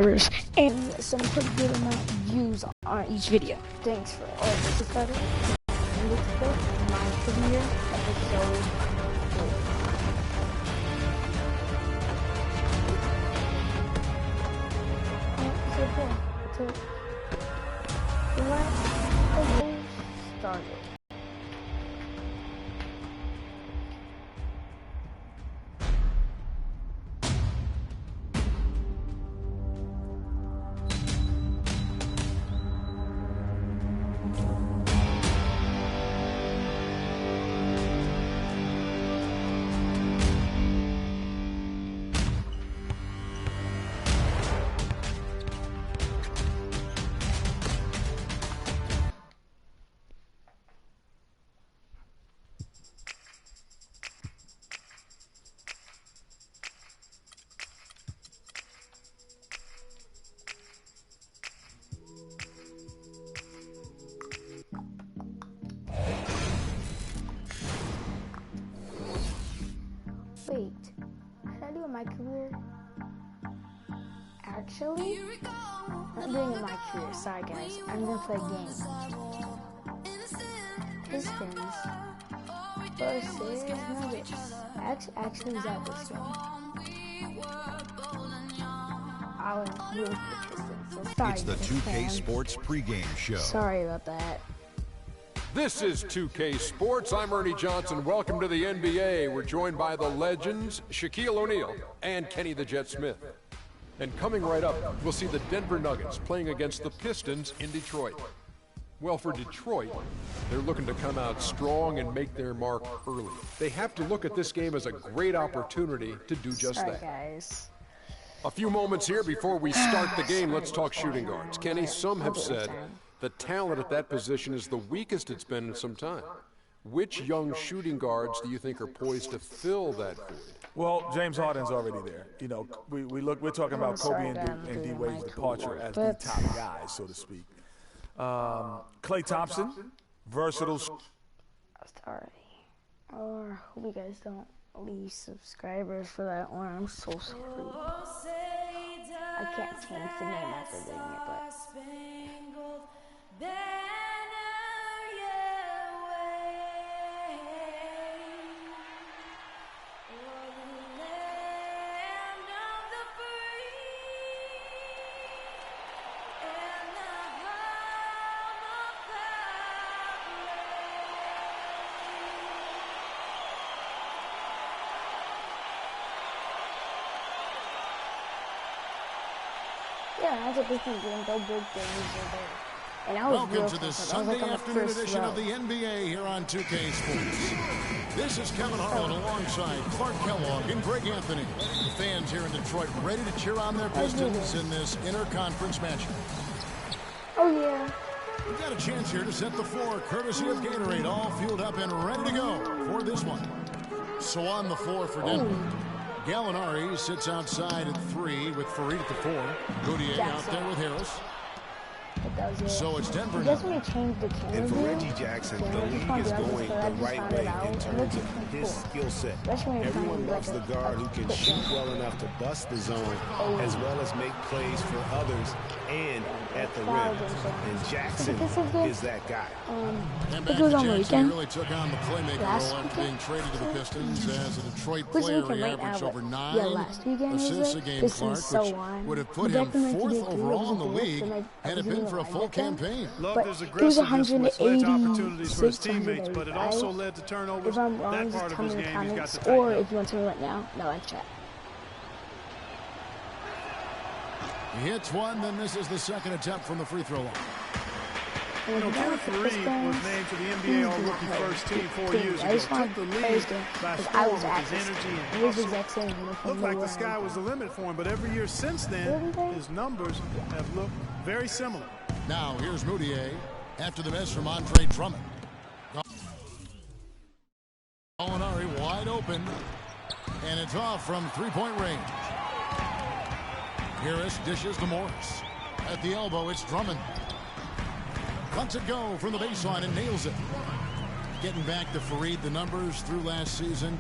and some pretty good amount of views on each video. Thanks for all the subscribers. And this is my premiere episode 4. Let's start it. Wait, should I do my career? Actually, I'm doing it my career. Sorry guys, I'm gonna play a game. Pistons versus Nuggets. Actually, is that this one? I was doing the Pistons. So sorry, it's the 2K Sports pregame show. Sorry about that. This is 2K Sports. I'm Ernie Johnson. Welcome to the NBA. We're joined by the legends, Shaquille O'Neal and Kenny the Jet Smith. And coming right up, we'll see the Denver Nuggets playing against the Pistons in Detroit. Well, for Detroit, they're looking to come out strong and make their mark early. They have to look at this game as a great opportunity to do just that. Guys. A few moments here before we start the game, let's talk shooting guards. Kenny, some have said the talent at that position is the weakest it's been in some time. Which young shooting guards do you think are poised to fill that void? Well, James Harden's already there. You know, we're talking about Kobe and D Wade's departure as the top guys, so to speak. Klay Thompson, versatile. Sorry. Or hope you guys don't leave subscribers for that one. I'm so sorry. I can't change the name after doing it, but. Yeah, that's a big thing, doing go big things are there. And I was welcome to the Sunday afternoon edition of the NBA here on 2K Sports. This is Kevin Harlan alongside Clark Kellogg and Greg Anthony. The fans here in Detroit ready to cheer on their Pistons in this interconference matchup. Oh, yeah. We've got a chance here to set the floor, courtesy of Gatorade, all fueled up and ready to go for this one. So on the floor for Denver. Gallinari sits outside at 3 with Fareed at the 4. Goudier out there with Harris. So it's Denver now. And for Reggie Jackson, the league is going the right way in terms of his skill set. Everyone loves the guard who can shoot well enough to bust the zone, as well as make plays for others and at the rim. And Jackson is that guy. And back to Jackson, he really took on the playmaker role after being traded to the Pistons as a Detroit player. He averaged over 9 assists a game, Clark, which would have put him 4th overall in the league had it been for a full campaign. Loved his aggressiveness, which led to opportunities for his teammates, but it also led to turnovers. If I'm wrong, that just part of tell his me in the game he's got comments, to or tighten if you want to know right now, no, I chat. He hits one, then misses the second attempt from the free throw line. You know, Kenneth Faried was named to the NBA All-Rookie First Team 4 years ago. Took the lead by storm with his energy and hustle. Looked like the sky was the limit for him, but every year since then, his numbers have looked very similar. Now, here's Moutier after the miss from Andre Drummond. Gallinari wide open, and it's off from three-point range. Harris dishes to Morris. At the elbow, it's Drummond. Lets it go from the baseline and nails it. Getting back to Fareed, the numbers through last season.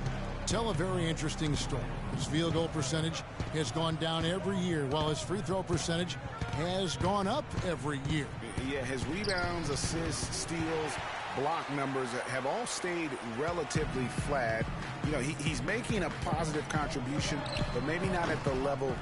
tell a very interesting story. His field goal percentage has gone down every year, while his free throw percentage has gone up every year. Yeah, his rebounds, assists, steals, block numbers have all stayed relatively flat. You know, he's making a positive contribution, but maybe not at the level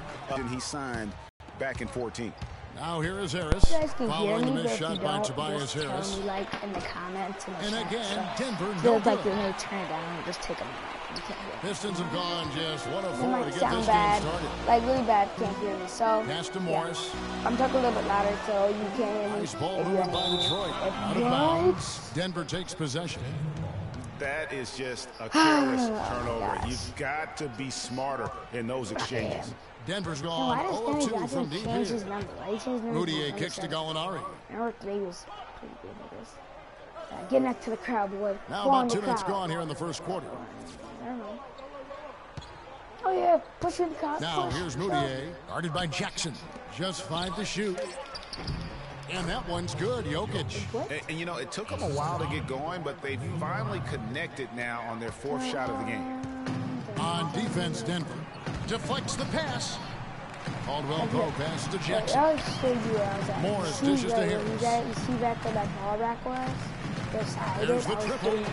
he signed back in 14. Now here is Harris, following the missed shot by Tobias Harris. Tell me, like, in the comments and again, Denver no like you're going to turn it down and just take a minute. You can't hear me. Pistons have gone just 1 of 4 it might to get sound this bad, game started. like really bad, can't hear me. So pass to Morris. I'm talking a little bit louder so you can't hear me. Nice ball moved by Detroit. Out of bounds. Denver takes possession. That is just a careless turnover. You've got to be smarter in those exchanges. Denver's gone 0-2 from deep here. Mudiay kicks to Gallinari. Number 3 was pretty good at this. Get next to the crowd, boy. Now about 2 minutes gone here in the first quarter. Oh yeah, push in the crowd. Now here's Mudiay, guarded by Jackson. Just 5 to shoot. And that one's good, Jokic. And you know, it took them a while to get going, but they finally connected now on their 4th shot of the game. On defense, Denver deflects the pass. Caldwell Pope passes to Jackson. I'll show you where I was at. Morris dishes to Harris. You see back where that ball rack was? There's the triple.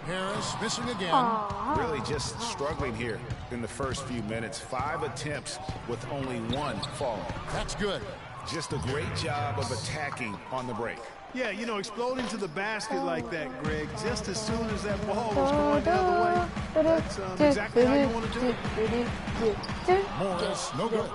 Harris missing again. Really just struggling here in the first few minutes. 5 attempts with only 1 falling. That's good. Just a great job of attacking on the break. Yeah, you know, exploding to the basket like that, Greg, just as soon as that ball was going the other way, that's exactly how you want to do it. Morris, no good.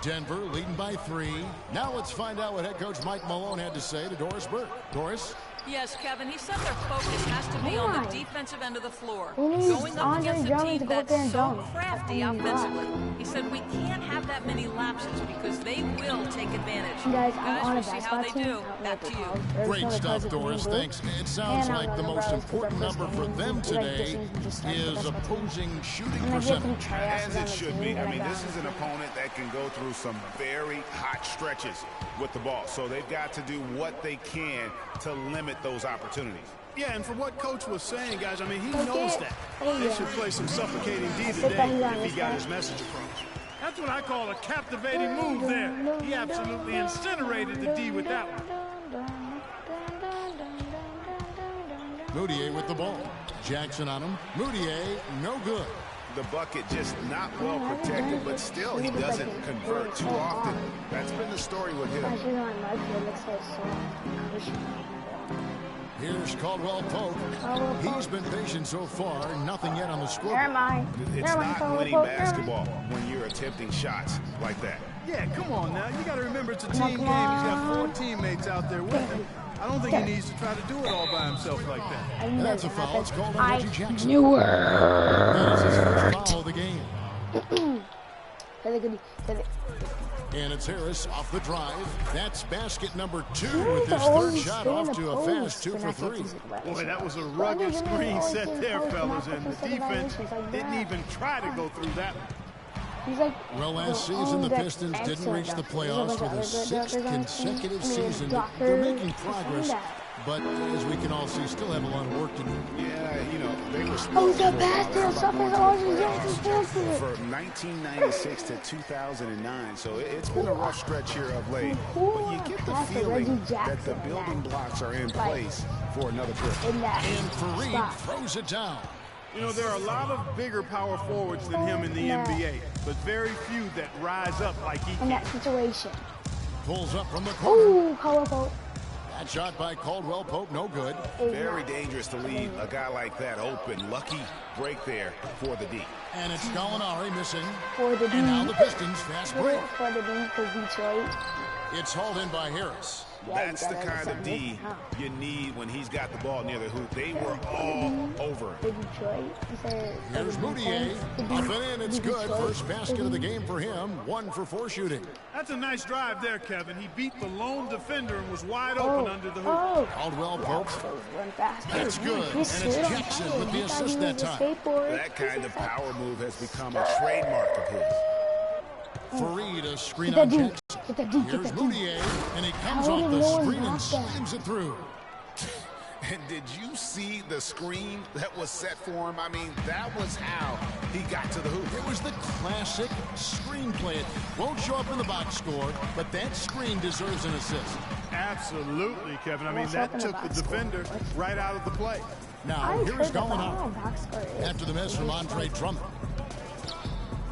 Denver leading by 3. Now let's find out what head coach Mike Malone had to say to Doris Burke. Doris? Yes, Kevin, he said their focus has to be on the defensive end of the floor. Going up against a team that's so crafty offensively. He said we can't have that many lapses because they will take advantage. Guys, we'll see how they do. Back to you. Great stuff, Doris. Thanks. It sounds like the most important number for them today is opposing shooting percentage. As it should be. I mean, this is an opponent that can go through some very hot stretches with the ball. So they've got to do what they can to limit those opportunities. Yeah, and for what Coach was saying, guys, I mean, he knows that. They should play some suffocating D today if he got his message across. That's what I call a captivating move there. He absolutely incinerated the D with that one. Mudiay with the ball. Jackson on him. Mudiay, no good. The bucket just not well protected, but still he doesn't convert too often. That's been the story with him. Here's Caldwell Pope. He's been patient so far. Nothing yet on the scoreboard. Never mind. It's not winning basketball when you're attempting shots like that. Yeah, come on now. You got to remember it's a team game. He's got 4 teammates out there with him. I don't think he needs to try to do it all by himself like that. And that's a foul. It's called on Reggie Jackson. Knew her. That is his first foul of the game. And it's Harris off the drive. That's basket number 2 with his 3rd shot off to a fast 2 for 3. Boy, that was a rugged screen set there, fellas, and the defense didn't even try to go through that one. Well, last season, the Pistons didn't reach the playoffs for the 6th consecutive season. They're making progress, but as we can all see, still have a lot of work to do. Yeah, you know, they were for 1996 to 2009, so it's been a rough stretch here of late. But you get the feeling that the building blocks are in place for another trip. And Fareed throws it down. You know, there are a lot of bigger power forwards than him in the NBA, but very few that rise up like he can. In that situation. Pulls up from the corner. Ooh, Caldwell Pope. That shot by Caldwell Pope, no good. Very dangerous to leave a guy like that open. Lucky break there for the D. And it's Gallinari missing. For the D. And now the Pistons fast break. For the D, because Detroit. It's hauled in by Harris. That's the kind of D you need when he's got the ball near the hoop. They were all over it. Here's Mudiay. Up and in, it's good. First basket of the game for him. 1 for 4 shooting. That's a nice drive there, Kevin. He beat the lone defender and was wide open under the hoop. Caldwell Pope. That's good. And it's Jackson with the assist that time. That kind of power move has become a trademark of his. Fareed, a screen on Jackson. Here's Mudiay, and he comes off the screen and slams it through. And did you see the screen that was set for him? I mean, that was how he got to the hoop. It was the classic screen play. It won't show up in the box score, but that screen deserves an assist. Absolutely, Kevin. I mean, that took the defender right out of the play. Now, here's Gallinari. After the miss from Andre Drummond.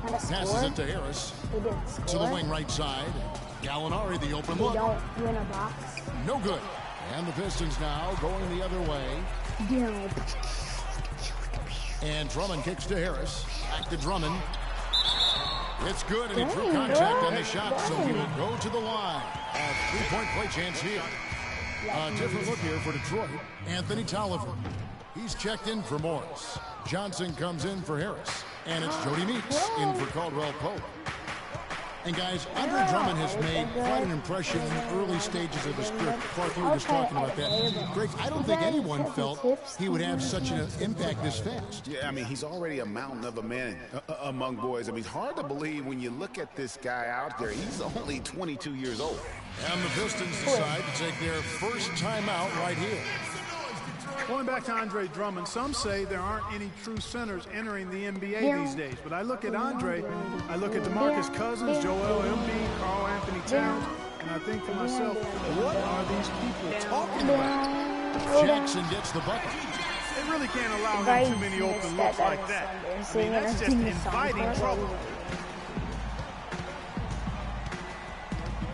Passes it to Harris. To the wing right side. Gallinari, the open look. Don't win a box. No good. And the Pistons now going the other way. And Drummond kicks to Harris. Back to Drummond. It's good, and he drew contact on the shot, so he will go to the line. A three-point play chance here. A different look here for Detroit. Anthony Tolliver. He's checked in for Morris. Johnson comes in for Harris. And it's Jody Meeks in for Caldwell Pope. And guys, Andre Drummond has made quite an impression in the early stages of his career. Clark, you were just talking about that. Greg, I don't think anyone felt he would have such an impact this fast. Yeah, I mean, he's already a mountain of a man among boys. I mean, it's hard to believe when you look at this guy out there. He's only 22 years old. And the Pistons decide to take their first timeout right here. Going back to Andre Drummond, some say there aren't any true centers entering the NBA these days. But I look at Andre, I look at DeMarcus Cousins, Joel Embiid, Karl Anthony Towns, and I think to myself, what are these people talking about? Jackson gets the bucket. They really can't allow him too many open looks like that. I mean, that's just inviting trouble.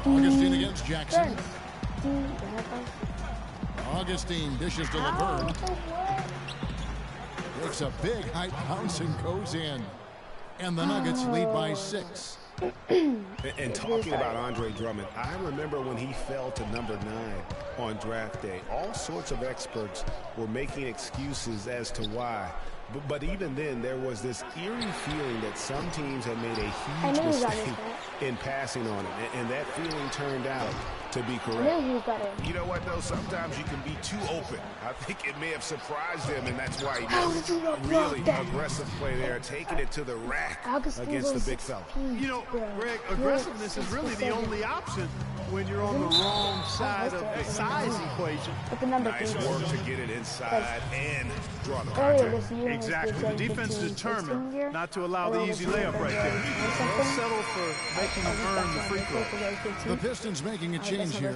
Augustine against Jackson. Augustine dishes to LeVert. Takes a big high bounce and goes in. And the Nuggets lead by 6. And talking about Andre Drummond, I remember when he fell to number 9 on draft day. All sorts of experts were making excuses as to why. But even then, there was this eerie feeling that some teams had made a huge mistake in passing on him. And that feeling turned out to be correct. You know what, though? Sometimes you can be too open. I think it may have surprised him, and that's why he made a really aggressive play there, taking it to the rack against the big fella. You know, Greg, aggressiveness is really the only option when you're on the wrong side of the size equation. Nice work to get it inside and draw the contact. Exactly. The defense is determined not to allow the easy layup right there. They'll settle for making him earn the free throw. The Pistons making a change here.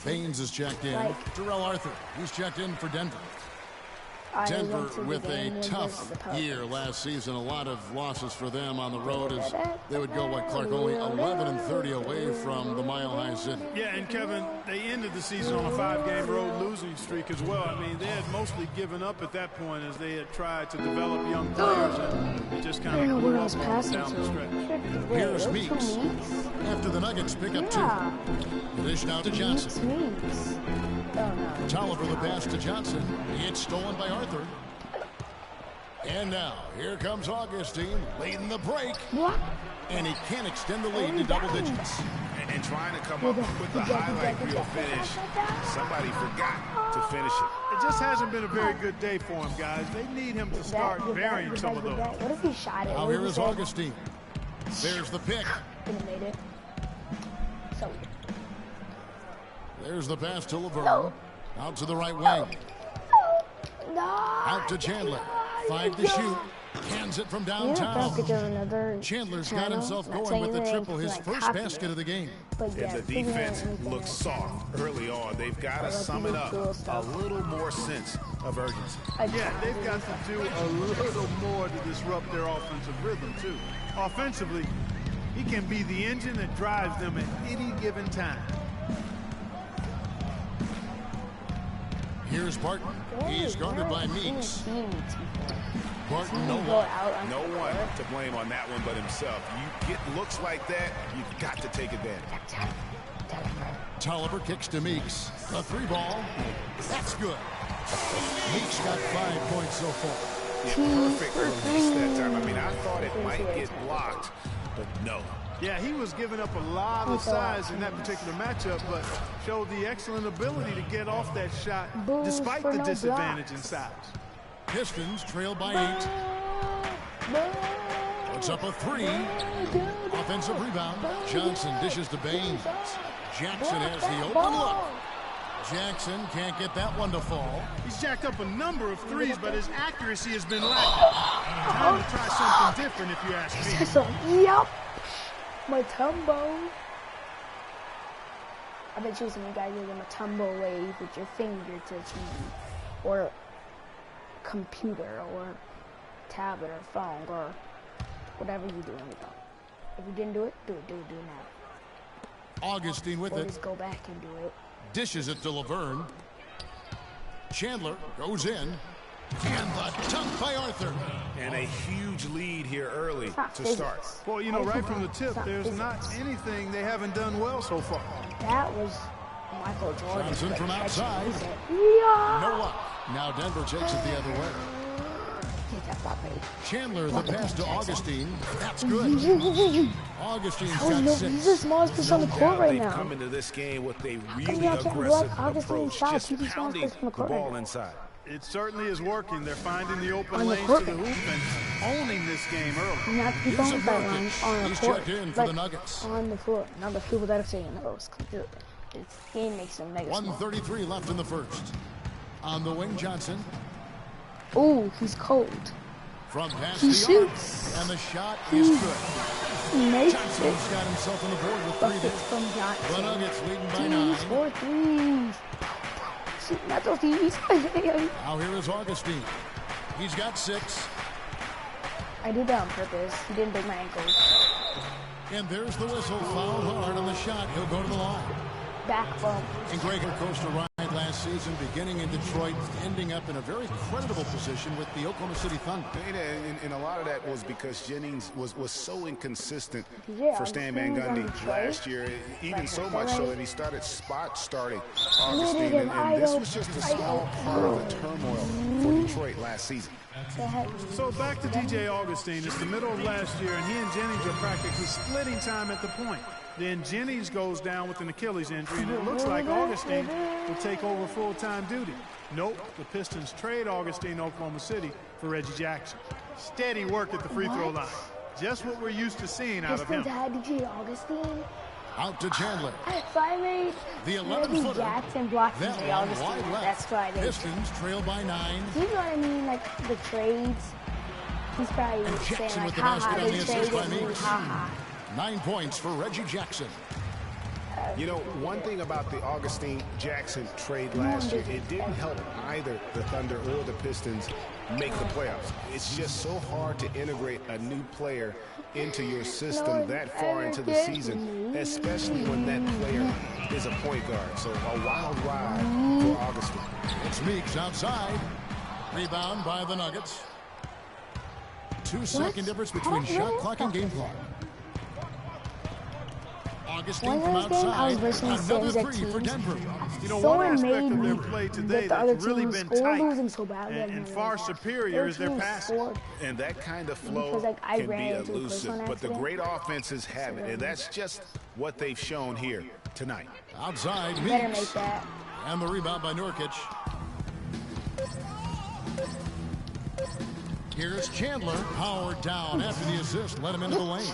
Baines is checked in. Terrell Arthur, he's checked in for Denver. Denver with a tough year last season. A lot of losses for them on the road as they would go, what, Clark, only 11-30 away from the Mile High City. Yeah, and Kevin, they ended the season on a 5-game road losing streak as well. I mean, they had mostly given up at that point as they had tried to develop young players, and it just kind of blew up down the stretch. Here's Meeks. After the Nuggets pick up 2. Dish now to Johnson. Tolliver the pass to Johnson. It's stolen by Arthur. And now, here comes Augustine, leading the break. And he can't extend the lead to double digits. And trying to come up with the highlight reel finish. Somebody forgot to finish it. It just hasn't been a very good day for him, guys. They need him to start varying some of those. What if he shot it? Now here is Augustine. There's the pick. Made it. So weird. There's the pass to LeVert. Out to the right wing. Out to Chandler. 5 to shoot. Cans it from downtown. Chandler's got himself going with the triple, his first basket of the game. And the defense looks soft early on. They've got to sum it up. A little more sense of urgency. Yeah, they've got to do a little more to disrupt their offensive rhythm, too. Offensively, he can be the engine that drives them at any given time. Here's Barton. He's guarded by Meeks. Barton, no one to blame on that one but himself. You get looks like that, you've got to take advantage. Tolliver kicks to Meeks. A 3-ball. That's good. Meeks got 5 points so far. Yeah, perfect release that time. I mean, I thought it might get blocked, but no. Yeah, he was giving up a lot of size in that particular matchup, but showed the excellent ability to get off that shot despite the disadvantage in size. Pistons trail by 8. Puts up a 3. Offensive rebound. Johnson dishes to Baines. Jackson has the open look. Jackson can't get that one to fall. He's jacked up a number of threes, but his accuracy has been lacking. Time to try something different, if you ask me. So, yep. Mutombo. I bet you some of you guys use a Mutombo wave with your fingertips, or computer, or tablet, or phone, or whatever you do on your phone. If you didn't do it, do it now. Augustine with or it. Just go back and do it. Dishes it to Laverne. Chandler goes in. And the dunk by Arthur. And a huge lead here early to start. Well, you know, right from the tip, there's not anything they haven't done well so far. That was Michael Jordan. Johnson from outside. Yeah. No luck. Now Denver takes it the other way. Chandler, the pass to Augustine. That's good. Augustine's got 6. He's the smallest person on the court right now. They've come into this game with a really aggressive approach, just pounding the ball inside. It certainly is working. They're finding the open lanes to the hoop and owning this game early. Not people on the sideline, on the court, checked in for the Nuggets. On the floor. Not the people that are saying, oh, this game makes them mega 1:33 left in the first. On the wing, Johnson. Oh, he's cold. From past he the shoots. Arc, and the shot is good. He makes Johnson's got himself on the board with 3 from Johnson. The Nuggets leading by 9. 4 threes. Not those threes. Now here is Augustine. He's got 6. I did that on purpose. He didn't break my ankle. And there's the whistle. Fouled hard on the shot. He'll go to the line. Back bump. And Gregor Costa ride last season, beginning in Detroit, ending up in a very creditable position with the Oklahoma City Thunder. And a lot of that was because Jennings was so inconsistent for Stan Van Gundy last year, even so much so that he started starting Augustine, and this was just a small part of the turmoil for Detroit last season. So back to DJ Augustine. It's the middle of last year, and he and Jennings are practically splitting time at the point. Then Jennings goes down with an Achilles injury, and it looks like Augustine will take over full-time duty. Nope, the Pistons trade Augustine to Oklahoma City for Reggie Jackson. Steady work at the free throw line. Just what we're used to seeing out of him. Pistons had DJ Augustine. Out to Chandler. If I made the 11-footer. Jackson blocked DJ Augustine, that's why they Pistons trail by 9. Do you know what I mean? Like the trades. He's probably saying like, haha, they traded me, haha. 9 points for Reggie Jackson. You know, one thing about the Augustine-Jackson trade last year, it didn't help either the Thunder or the Pistons make the playoffs. It's just so hard to integrate a new player into your system that far into the season, especially when that player is a point guard. So a wild ride for Augustine. It's Meeks outside. Rebound by the Nuggets. 2-second difference between shot clock and game clock. Augustine from outside. Another 3 for Denver. You know, one aspect of their play today that's really been tight and far superior is their passing. And that kind of flow can be elusive, but the great offenses have it, and that's just what they've shown here tonight. Outside, Meeks. And the rebound by Nurkic. Here's Chandler. Powered down after the assist. Let him into the lane.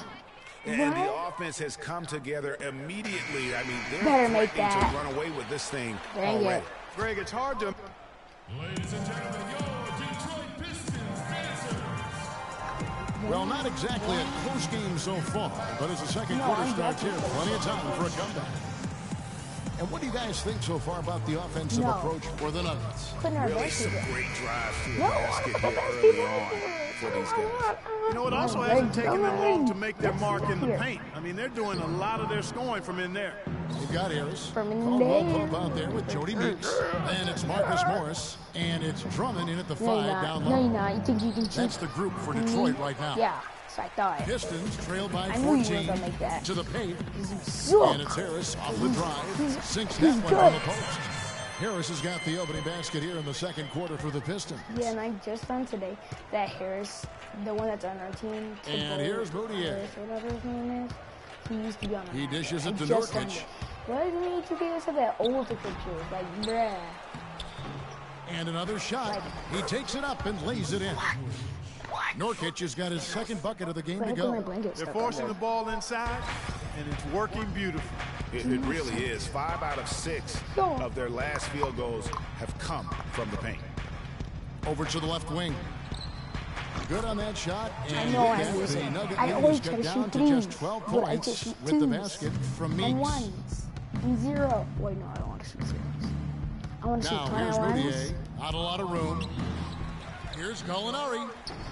And the offense has come together immediately. I mean, they're threatening to run away with this thing already. Greg, it's hard to... Ladies and gentlemen, your Detroit Pistons dancers. Well, not exactly a close game so far, but as the second quarter starts here, plenty of time for a comeback. And what do you guys think so far about the offensive approach for the Nuggets? Really some great drives to the basket here early on for these guys. You know, it also hasn't taken them long to make their mark in the paint. I mean, they're doing a lot of their scoring from in there. You've got Harris. Caldwell Pope out there with Jody Meeks. Then it's Marcus Morris. And it's Drummond in at the 5 down low. No, you're not. You think you can cheat? That's the group for Detroit right now. Yeah. So I thought. Pistons trail by 14 to the paint. And it's Harris off the drive. Sinks that one on the post. Harris has got the opening basket here in the second quarter for the Pistons. Yeah, and I just found today that Harris, the one that's on our team. And here's Moutier. Whatever his name is. He used to be on our team. He dishes it to Nurkic. Why doesn't he to give us that older pictures? Like, bruh. And another shot. He takes it up and lays it in. Nurkic has got his second bucket of the game to go. They're forcing the ball inside, and it's working beautifully. It really is. 5 out of 6 of their last field goals have come from the paint. Over to the left wing. Good on that shot. And I know I lose it. I always try to shoot threes, just 12 but I points just shoot with the twos basket from Meeks. and ones and 0. Wait, no, I don't want to shoot zeros. I want to shoot Now 20 here's ones. Moutier. Not a lot of room. Here's Gallinari.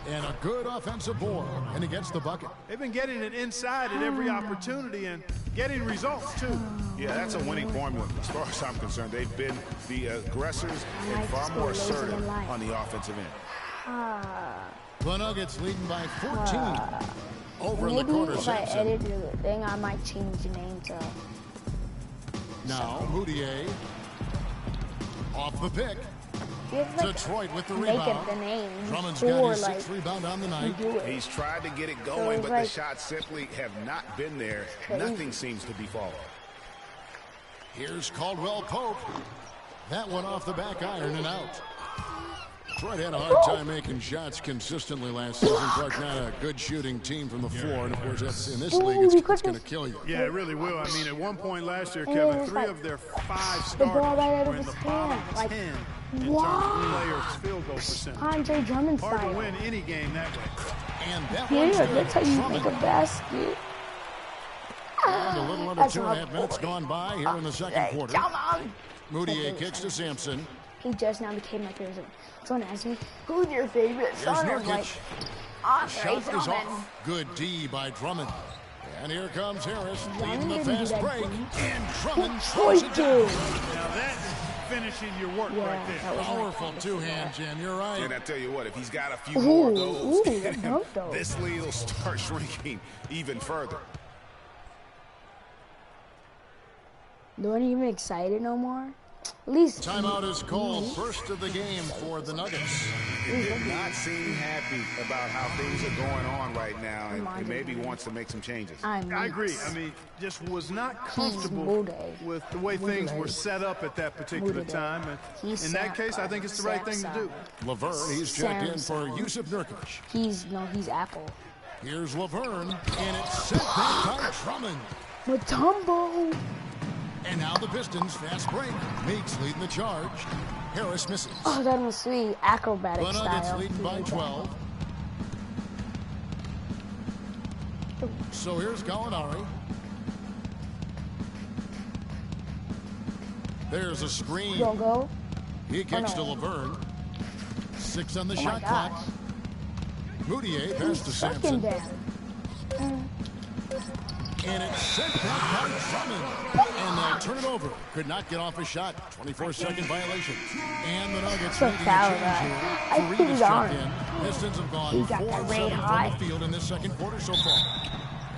And a good offensive board. And he gets the bucket. They've been getting it inside at every opportunity and getting results, too. Yeah, that's a winning formula as far as I'm concerned. They've been the aggressors and far more assertive on the offensive end. The Nuggets leading by 14 over in the corner. Maybe if I edit the thing, I might change the name to... Now, Moutier off the pick. Detroit with the Make rebound. it the name. Drummond's got his 6th rebound on the night. He's tried to get it going, but the shots simply have not been there. Nothing seems to be falling. Here's Caldwell Pope. That one off the back iron and out. Detroit had a hard time making shots consistently last season. Clark, not a good shooting team from the floor. And, of course, that's in this league, it's going to kill you. Yeah, it really will. I mean, at one point last year, Kevin, 3 of their 5 starters were in the bottom 10 in terms of players' field goal percentage. Andre Drummond Hard style. to win any game that way. And that Yeah, one's that's how you Drummond. make a basket. And a little under 2.5 minutes gone by here in the second quarter. Come on. Moutier kicks to Sampson. He just now became my favorite. Someone asked me, who's your favorite Here's son? I'm like, Nurkic. Shot is Drummond. off. Good D by Drummond. And here comes Harris leading the Drummond didn't do fast that break. good. And Drummond Good throws it down. Now that's finishing your work right there. that was my Powerful favorite. two-hand jam. You're right. And I tell you what, if he's got a few more of those, that dunk though. this lead will start shrinking even further. They weren't even excited no more. At least Timeout is called. First of the game for the Nuggets. He did not seem happy about how things are going on right now, and maybe wants to make some changes. I agree. I mean, just was not comfortable with the way things were set up at that particular time. And in that case, I think it's the right thing to do. Laverne, he's checked in for Yusuf Nurkic. He's Apple. Here's Laverne, and it's set back by Drummond. Mutombo. And now the Pistons fast break. Meeks leading the charge. Harris misses. Oh, that was sweet. Acrobatic The Nuggets style. leading by 12. So here's Gallinari. There's a screen. Don't go. He kicks to Laverne. 6 on the Oh shot my clock. gosh. Moutier pass to Second Sampson. down. And it's sent back by Drummond. And they'll turn it over. Could not get off a shot. 24-second violation. And the Nuggets So leading the foul, change right? here. I Fareed put is it on. checked in. Pistons have gone He 4 got of that 7 red from hot. the field in this second quarter so far.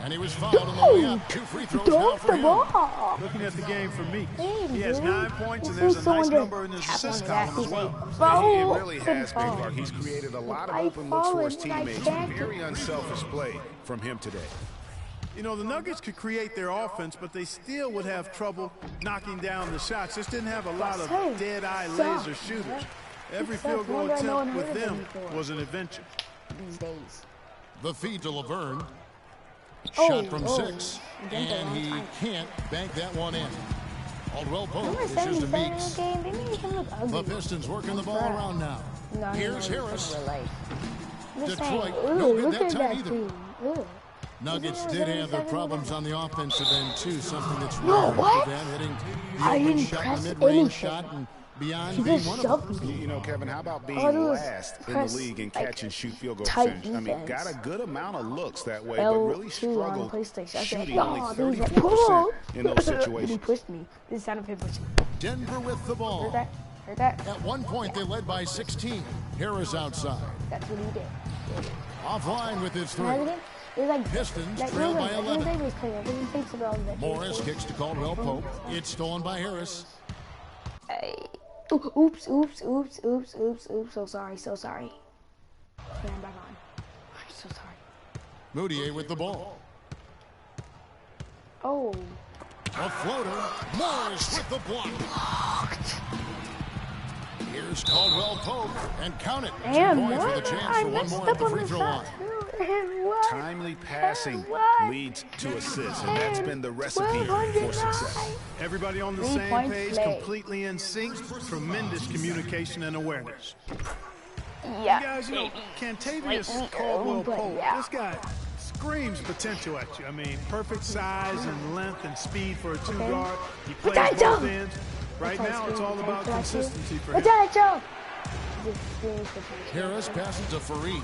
And he was fouled on the way up. 2 free throws now Don't for the him. ball. Looking at the game for Meeks, Damn, he has dude. 9 points, and This there's is a nice someone number in his tap assist on that. column as He's well. like, He bro, really has, Big Clark. He's created a lot of I open looks for his followed, I teammates. backed Very unselfish play from him today. You know, the Nuggets could create their offense, but they still would have trouble knocking down the shots. Just didn't have a lot of dead-eye laser shooters. Every field goal attempt with them was an adventure. These days. The feed to Laverne. Oh, Shot from oh. 6. And he can't bank that one in. Caldwell Pope Remember dishes to 77 in Meeks. the game? They made him look ugly. The Pistons working the ball around now. No, Here's no, Harris. in real life. I'm just Detroit, saying, no good look that at time that either. team. Ew. Nuggets Isn't did there have their 77 problems on the offensive end, too. Something that's No, rare what? for them, hitting the I open didn't shot, press the mid-range anything. shot, and beyond He being just one of shoved them. me. You know, Kevin, how about being All I do is last in the press, league in like, catch and shoot field goal tight percentage? I mean, got defense. a good amount of looks that way, but L2 really on struggled PlayStation. I said, shooting "Yo, only these are 34% in those He situations. pushed me. This sound of him pushing. Denver with the Heard ball. that? Heard that? At one point, they led by 16. Harris outside. That's what he did. Offline with his 3. Imagine it. It was like Pistons like, trail it was by like, 11. Everything was clear. Everything thinks about all that. Morris kicks to Caldwell Pope. It's stolen by Harris. Hey. Oops, oops, oops, oops, oops, oops. So sorry, so sorry. Okay, I'm back on. I'm so sorry. Moutier with the ball. Oh. A floater. Morris with the block. Here's Caldwell Pope. And count it. 2 Damn, points what? with a chance I for one messed more at up the on free the throw shot, line. too. Timely passing leads to assists, and that's been the recipe for success. Everybody on the same page, completely in sync, tremendous communication and awareness. Yeah. You guys, you know, Kentavious Caldwell-Pope, this guy screams potential at you. I mean, perfect size and length and speed for a two-guard. He plays both ends. Right now, it's all about consistency for him. Harris passes to Fareed.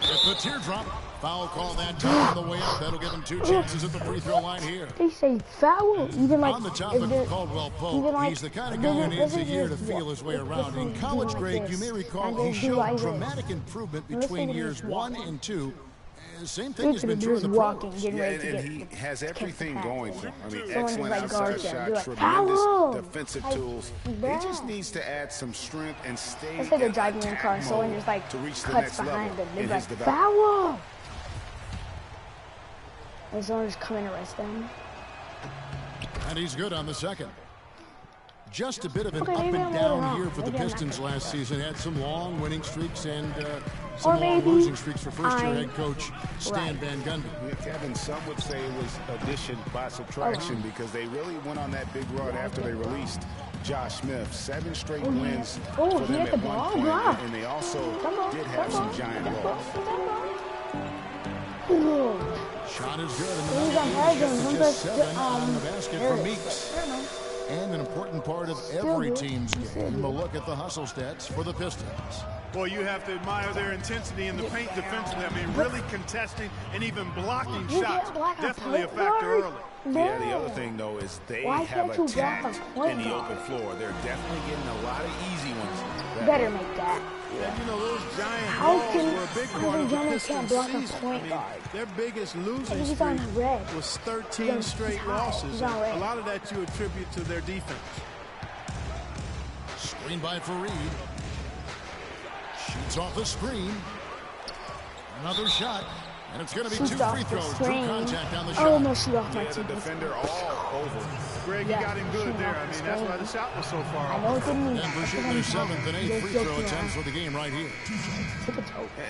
It's the teardrop. Foul call that time on the way up. That'll give him 2 chances at the free throw line here. They say foul, even like on the topic of Caldwell-Pope, he's the kind of guy who needs a year to feel his way around. In college grade, you may recall he showed dramatic improvement between years 1 and 2. Same thing has been true in the pros. Yeah, and he has everything going for him. I mean, excellent outside shot, tremendous defensive tools. He just needs to add some strength and stay it's like they're driving in a car, someone just like to reach the cuts next behind level them. They're in like, his development. foul! And someone just come and arrest them. And he's good on the second. Just a bit of an up and down year for the Pistons last season. Had some long winning streaks and some long losing streaks for first-year head coach Stan Van Gundy. Yeah, Kevin, some would say it was addition by subtraction because they really went on that big run after they released Josh Smith. 7 straight wins for them at one point, and they also did have some giant lows. Shot is good, and the just 7 on the basket for Meeks. And an important part of every team's game, a look at the hustle stats for the Pistons. Boy, you have to admire their intensity in the paint defensively. I mean, really contesting and even blocking shots. Definitely a factor early. Yeah, the other thing, though, is they have attacked in the open floor. They're definitely getting a lot of easy ones. Better make that. And, you know, those giant balls were a big part of the Pistons season. I mean, their biggest losing streak was 13 straight losses. And a lot of that you attribute to their defense. Screen by Fareed. Shoots off the screen. Another shot. And it's going to be 2 free throws. True contact on the shot. Oh, no, shoot off my the defender all over. Greg, you got him good there. I mean, that's why the shot was so far I know it didn't mean and for shooting their 7th and 8th free throw attempts for the game right here.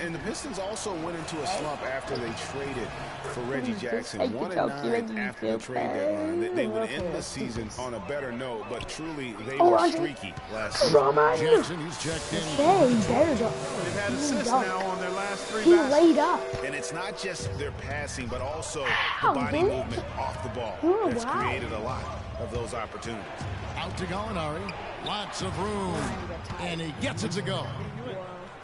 And the Pistons also went into a slump after they traded for Reggie Jackson. 1-9 after the trade deadline. They would end the season on a better note, but truly they were streaky last season. Jackson, he's checked in. They've had assists now on their last 3 He baskets. laid up. And it's not just their passing, but also the body movement off the ball that's created a lot of those opportunities. Out to Gallinari. Lots of room. And he gets it to go.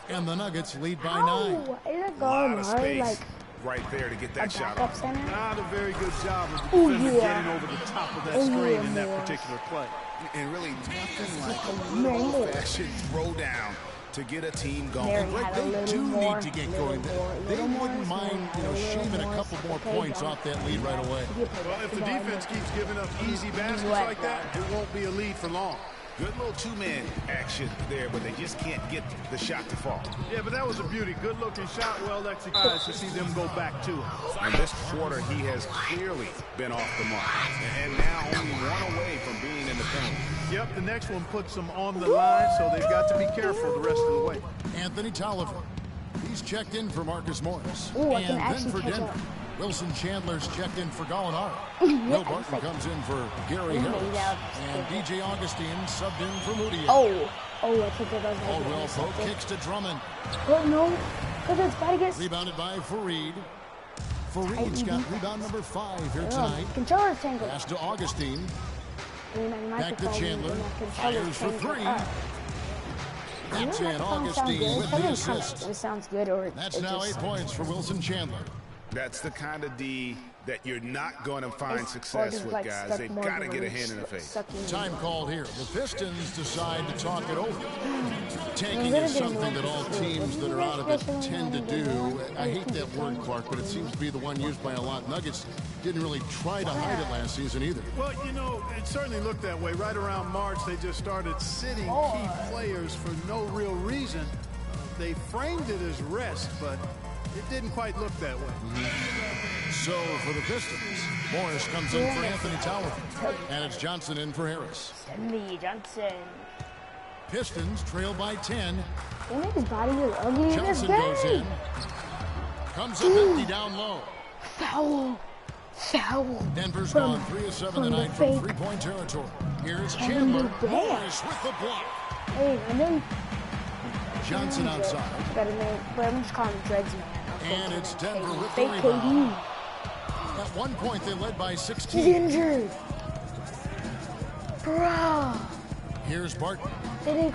And the Nuggets lead by 9. Is it A lot of space like right there to get that shot off. Not a very good job of the defender getting over the top of that screen in that particular play. And really nothing like a old-fashioned throwdown to get a team going. They do need to get going. They wouldn't mind, shaving a couple more points off that lead right away. Well, if the defense keeps giving up easy baskets like that, it won't be a lead for long. Good little 2-man action there, but they just can't get the shot to fall. Yeah, but that was a beauty. Good-looking shot, well executed to see them go back to it. And this quarter, he has clearly been off the mark. And now only 1 away from being in the penalty. Yep, the next one puts them on the line, so they've got to be careful the rest of the way. Anthony Tolliver. He's checked in for Marcus Morris. Ooh, and then for Denver, Wilson Chandler's checked in for Gallinari. Will Barton comes in for Gary Harris. And DJ Augustine subbed in for Moody. Oh, I think that was Caldwell Pope kicks to Drummond. Oh, no, because it's got to get... Rebounded by Fareed. Fareed's got rebound number 5 here tonight. Controller's tangle. Pass to Augustine. Back to Chandler. Fires for 3. That's in Augustine with the assist. It sounds good, or that's now 8 points for Wilson Chandler. That's the kind of D that you're not going to find success with, guys. They've got to get a hand in the face. Time called here. The Pistons decide to talk it over. Tanking is something that all teams that are out of it tend to do. I hate that word, Clark, but it seems to be the one used by a lot. Nuggets didn't really try to hide it last season either. Well, it certainly looked that way. Right around March, they just started sitting key players for no real reason. They framed it as rest, but it didn't quite look that way. So for the Pistons, Morris comes in for Anthony Tolliver. And it's Johnson in for Harris. Send me, Johnson. Pistons trail by 10. They make his body look ugly in this Johnson game. goes in. Comes up empty down low. Foul. Foul. Denver's gone 3 of 7 tonight from three-point territory. Here's Chandler. Morris with the block. Hey, I know. Johnson outside. Got a name, but I'm just calling him Dreads, man. And it's Denver with the Fake rebound. KD. At one point, they led by 16. He's injured. Bro. Here's Barton.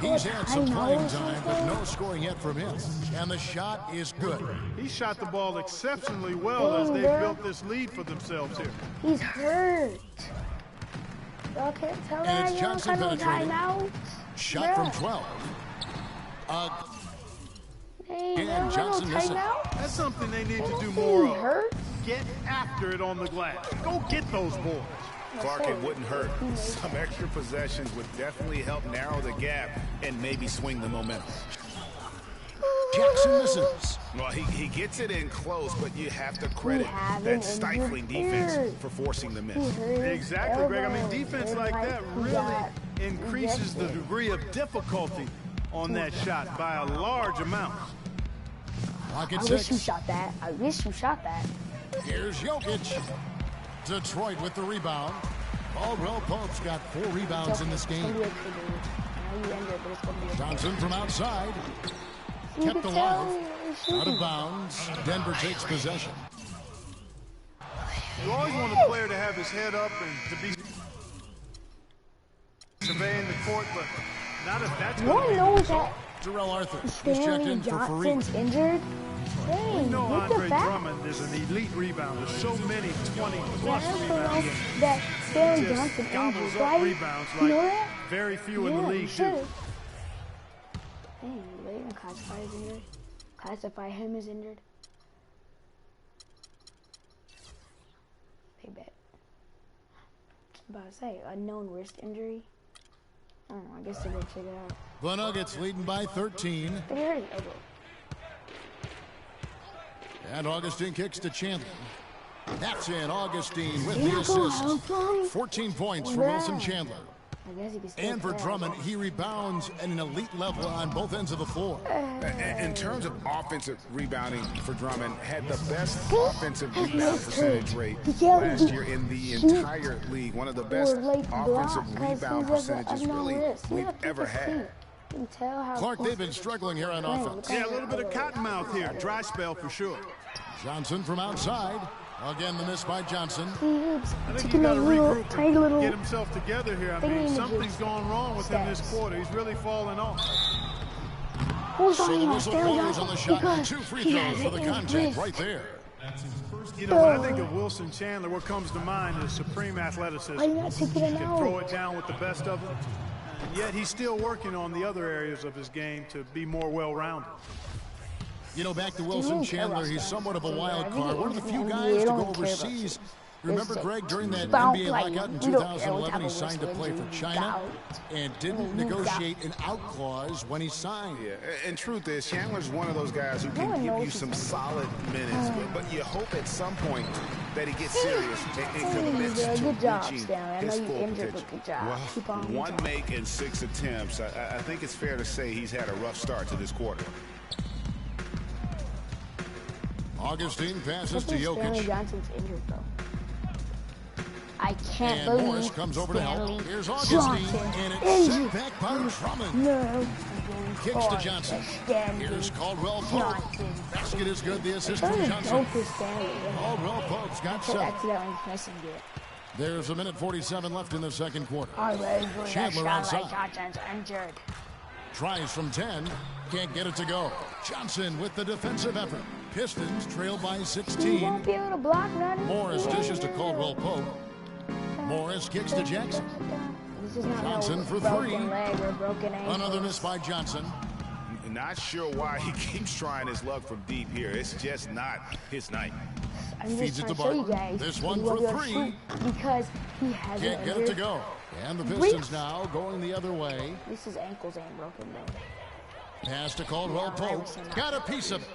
He's had some playing time, but no scoring yet from him. And the shot is good. He shot the ball exceptionally well as they built this lead for themselves here. He's hurt. Y'all can't tell And that it's you don't Johnson got no penetrating. timeout. Shot from 12. Hey, And Johnson no missing. timeout. That's something they need to do more He of. hurt. Get after it on the glass. Go get those boards. Clark, it wouldn't hurt. Some extra possessions would definitely help narrow the gap and maybe swing the momentum. Jackson misses. Well, he gets it in close, but you have to credit that stifling defense for forcing the miss. Exactly, Greg. I mean, defense like that really increases the degree of difficulty on that shot by a large amount. I wish you shot that. I wish you shot that. Here's Jokic. Detroit with the rebound. Caldwell Pope's got 4 rebounds in this game. Johnson from outside. Kept alive. Out of bounds. Denver takes possession. You always want a player to have his head up and to be surveying the court, but not if that's going to be the result. Terrell Arthur is checked in for Johnson's Fareed. injured. We know Hey, Andre Drummond is an elite rebounder. So many 20-plus rebounds. That Stanley Just Johnson gobbles injured, up right? rebounds You know like that? very few in the league do. Hey, they didn't classify as injured. Classify him as injured. They bet. About to say, unknown wrist injury. Oh, I guess they're gonna check it out. The Nuggets leading by 13. But he hurt his elbow. And Augustine kicks to Chandler. That's in. Augustine with the assist. 14 points for Wilson Chandler. I guess he can stay And for there. Drummond, he rebounds at an elite level on both ends of the floor. In terms of offensive rebounding for Drummond, had the best offensive rebound percentage rate last year in the entire league. One of the best offensive rebound percentages really we've ever had. You can tell how Clark, they've been struggling here on offense. Yeah, a little bit of cottonmouth here. Dry spell for sure. Johnson from outside. Again, the miss by Johnson. I think he's got to regroup and get himself together here. I mean, something's gone wrong with him this quarter. He's really falling off. So the whistle blows on the shot and 2 free throws for the contact right there. You know, when I think of Wilson Chandler, what comes to mind is supreme athleticism. Why you not taking him He can out? throw it down with the best of them. And yet he's still working on the other areas of his game to be more well-rounded. You know, back to Wilson Chandler, he's somewhat of a wild card. One of the few guys to go overseas. Remember, Greg, during that NBA lockout in 2011, he signed to play for China and didn't negotiate an out clause when he signed. Yeah, and truth is, Chandler's one of those guys who can give you some solid minutes, but you hope at some point that he gets serious and commits to reaching his full potential. Well, 1 make and 6 attempts. I think it's fair to say he's had a rough start to this quarter. Augustine passes to Jokic. Stanley Johnson's injured, though. I can't And believe Morris comes over to help. Stanley Here's Augustine, Johnson and it's injured. sent back by Drummond. No. Kicks to Johnson. Here's Caldwell Pope. Basket is good. The assist from Johnson. Caldwell Pope's got 7. There's a minute 47 left in the second quarter. Chandler outside. Johnson's injured. Tries from 10. Can't get it to go. Johnson with the defensive effort. Pistons trail by He 16. won't be able to block nothing. Morris dishes to Caldwell Pope. Morris kicks to Jackson. This is not Johnson no for broken 3. leg or broken ankle. Another miss by Johnson. Not sure why he keeps trying his luck from deep here. It's just not his night. I'm Feeds just it to trying to show you Barton. guys. This he one won't for be able to 3. shoot because he has Can't get it to go. And the Pistons now going the other way. At least his ankles ain't broken though. Pass to Caldwell Pope. Got a piece of it.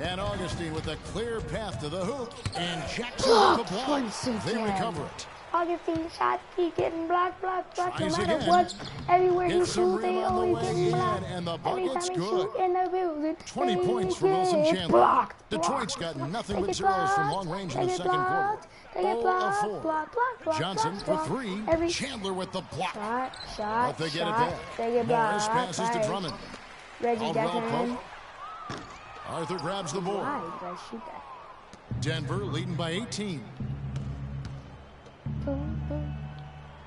And Augustine with a clear path to the hoop. And Jackson with the block. They recover it. Augustine shot. He getting blocked. No Tries matter again. what, everywhere he Hits some shoot, they rim on the always way getting in, blocked. and the Every bucket's time he good. shoot in the building, 20 they points for Wilson get Chandler. blocked. Detroit's got nothing They but get zeros from blocked. long range They in the get second quarter. blocked. They get 0 of blocked. 4. Block. Johnson for 3. Every Chandler with the block. shot. But they get it shot. back. They get Morris blocked. passes to Drummond. Reggie Caldwell Jackson. Pope. Arthur grabs the board. Why did I shoot that? Denver leading by 18.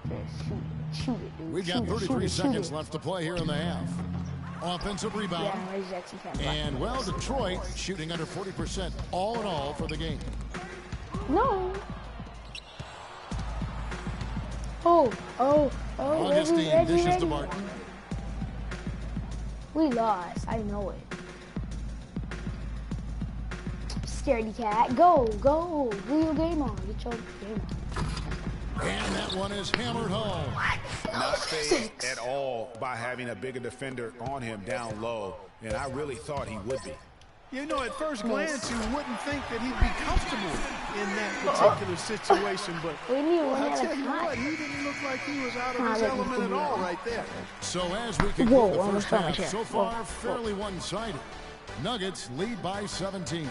Just shoot it, dude. We've got 33 seconds left to play here in the half. Offensive rebound. Yeah, Reggie Jackson can't block. And, well, Detroit shooting under 40% all in all for the game. No. Augustine Reggie. dishes to Martin. We lost. I know it. Scaredy cat. Go. Do your game on. Get your game on. And that one is hammered home. Not fazed at all by having a bigger defender on him down low, and I really thought he would be. You know, at first glance, you wouldn't think that he'd be comfortable in that particular situation, but I tell you what, he didn't look like he was out of his element at all right there. So as we conclude the first half, so far fairly one-sided. Nuggets lead by 17.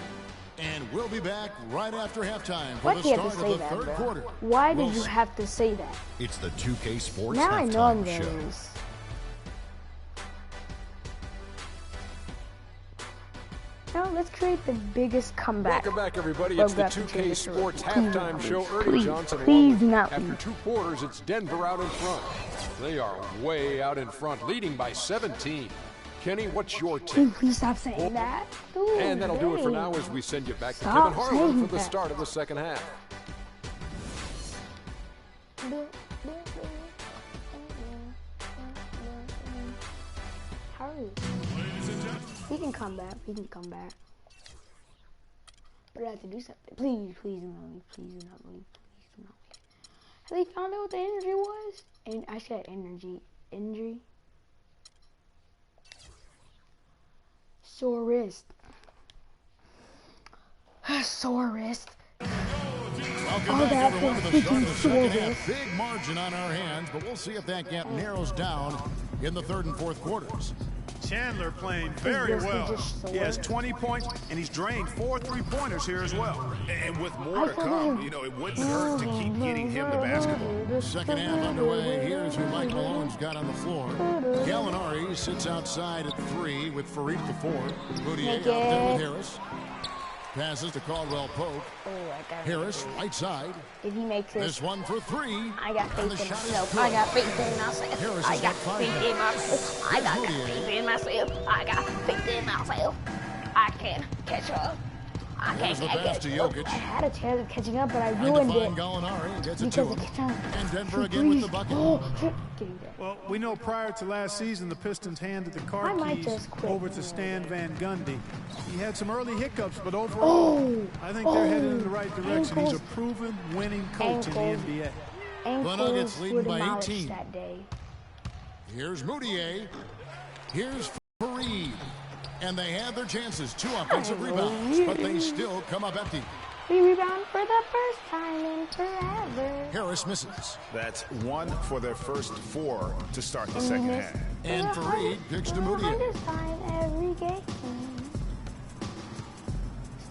And we'll be back right after halftime for the start of the third quarter. Why did you have to say that? It's the 2K Sports Now I know I'm Halftime going to Show. lose. Now let's create the biggest comeback. Welcome back, everybody. It's the Well, 2K Sports please, Halftime Show. Ernie please, Johnson. please along with- not After leave. 2 quarters, it's Denver out in front. They are way out in front, leading by 17. Kenny, what's your take? Dude, please stop saying that. Dude, And that'll do it for dang. now as we send you back to Stop Kevin Harlan saying for the that. start of the second half. Hurry. He can come back. He can come back. But I have to do something. Please do not leave. Please do not leave. Please do not leave. Have they found out what the energy was? And I said energy. Injury. Sore wrist. Sore wrist. Welcome back, everyone, to the start of the second half. Big margin on our hands, but we'll see if that gap narrows down in the third and fourth quarters. Chandler playing very well. He has 20 points, and he's drained 4 3-pointers here as well. And with more to come, you know, it wouldn't hurt to keep getting him the basketball. Second half underway. Here's who Mike Malone's got on the floor. Gallinari sits outside at 3 with Farid the 4. Boudier out there with Harris. Passes to Caldwell Pope. Harris, right side. If he makes This one for 3. I got And the faith in shot is myself. good. I got faith in myself. Harris I has got got 5 faith in myself. I got faith in myself. I got faith in myself. I can catch up. I Here's can the pass to Jokic. I had a chance of catching up, but I Trying to ruined find it. Gallinari. Gets it to Because him. it And Denver again with the bucket. Getting there. Well, we know prior to last season, the Pistons handed the car I might keys just quit. over to Stan Van Gundy. He had some early hiccups, but overall, I think they're headed in the right direction. He's a proven winning coach in the NBA. The Nuggets Ankles leading were by demolished 18. that day. Here's Boudier. Here's Farid. And they had their chances. 2 offensive rebounds, but they still come up empty. We rebound for the first time in forever. Harris misses. That's 1 for their first 4 to start the second half. And Farid picks to Boudier. This time every game.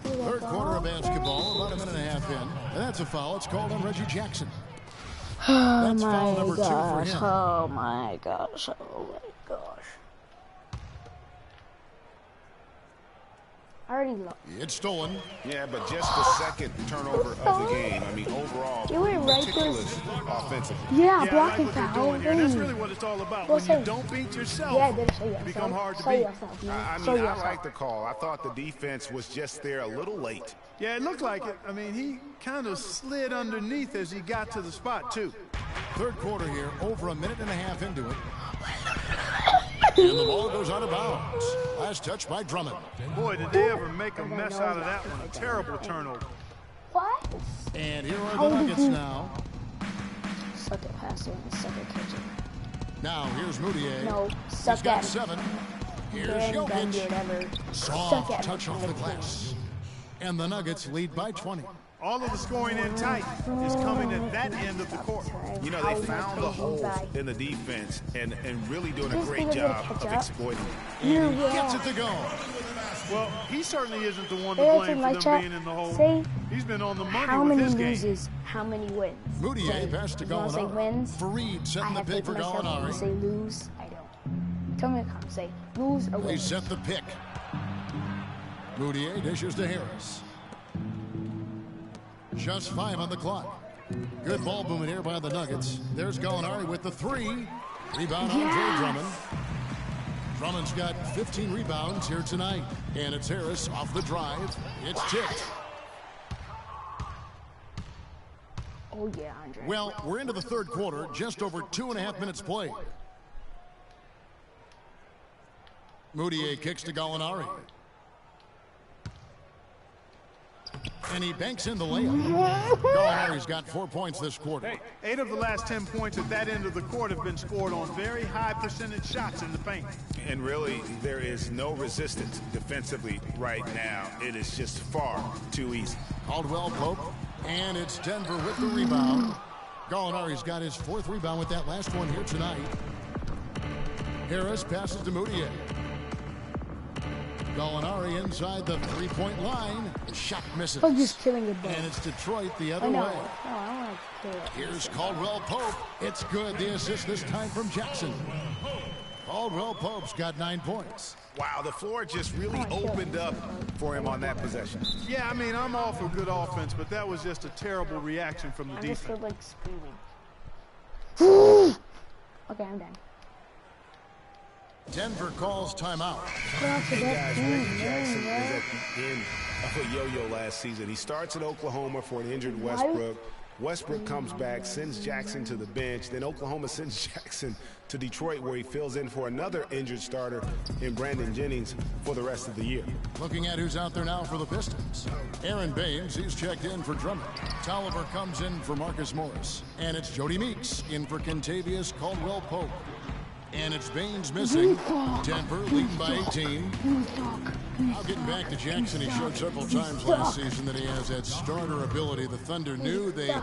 Third quarter of basketball, about a minute and a half in. And that's a foul. It's called on Reggie Jackson. Oh That's foul my number 2 for gosh, him. oh my gosh, oh my gosh. I already lost. It's stolen. Yeah, but just the second turnover of the game. I mean, overall, You went right meticulous offensively. Yeah, Yeah, I like blocking what they're foul. doing here. That's really what it's all about. Well, When say- you don't beat yourself, Yeah, then show yourself. you become hard to show beat. Yourself, man. I show mean, I yourself. like the call. I thought the defense was just there a little late. Yeah, it looked like it. I mean, he kind of slid underneath as he got to the spot, too. Third quarter here, over a minute and a half into it. And the ball goes out of bounds. Last touch by Drummond. Boy, did they ever make a mess out of that one. A terrible turnover. What? And here are How the did Nuggets he- now. Suck at passing and suck at catching. Now here's Boudier. No, He's suck got at 7. Here's Van Gundy, Jokic. whatever. Soft Suck at touch off the glass. And the Nuggets lead by 20. All of the scoring in tight is coming at that end of the court. You know, they found the holes in the defense and really doing a great job of exploiting it. And he gets it to go. Well, he certainly isn't the one to blame for them being in the hole. He's been on the money with his game. How many loses, how many wins? Moutier passed to Gallinari. Wins, Fareed setting the pick for Gallinari. Say lose, I don't. Tell me in the comments, say lose or win. They set the pick. Moutier dishes to Harris. Just 5 on the clock. Good ball movement here by the Nuggets. There's Gallinari with the 3. Rebound on Andre Drummond. Drummond's got 15 rebounds here tonight. And it's Harris off the drive. It's tipped. Oh, yeah, Andre. Well, we're into the third quarter. Just over 2.5 minutes played. Moutier kicks to Gallinari. And he banks in the layup. Gallinari's got 4 points this quarter. 8 of the last 10 points at that end of the court have been scored on very high percentage shots in the paint. And really, there is no resistance defensively right now. It is just far too easy. Caldwell Pope, and it's Denver with the rebound. Gallinari's got his 4th rebound with that last one here tonight. Harris passes to Moutier. Gallinari inside the 3-point line. Shot misses. I'm just killing it, and it's Detroit the other way. No, I want to kill it. Here's Caldwell Pope. It's good. The assist this time from Jackson. Caldwell Pope's got 9 points. Wow, the floor just really opened up for him on that possession. Yeah, I mean, I'm all for good offense, but that was just a terrible reaction from the defense. I just feel like screaming. Okay, I'm done. Denver calls timeout. Hey guys, Reggie Jackson is at the end of a yo-yo last season. He starts in Oklahoma for an injured Westbrook. Westbrook comes back, sends Jackson to the bench. Then Oklahoma sends Jackson to Detroit, where he fills in for another injured starter in Brandon Jennings for the rest of the year. Looking at who's out there now for the Pistons. Aaron Baines, he's checked in for Drummond. Tolliver comes in for Marcus Morris. And it's Jody Meeks in for Kentavious Caldwell-Pope. And it's Baines missing. Denver leading by 18. Now getting back to Jackson, he showed several times last season that he has that starter ability. The Thunder knew they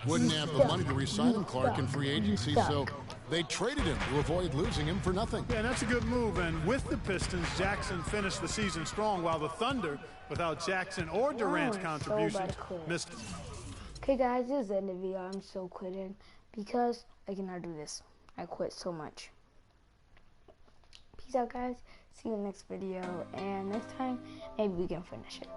wouldn't have the money to re-sign him, Clark, in free agency, so they traded him to avoid losing him for nothing. Yeah, that's a good move. And with the Pistons, Jackson finished the season strong, while the Thunder, without Jackson or Durant's contributions, missed. Okay, guys, this is the end of the video. I'm still quitting because I cannot do this. I quit so much. Peace out, guys. See you in the next video, and next time maybe we can finish it.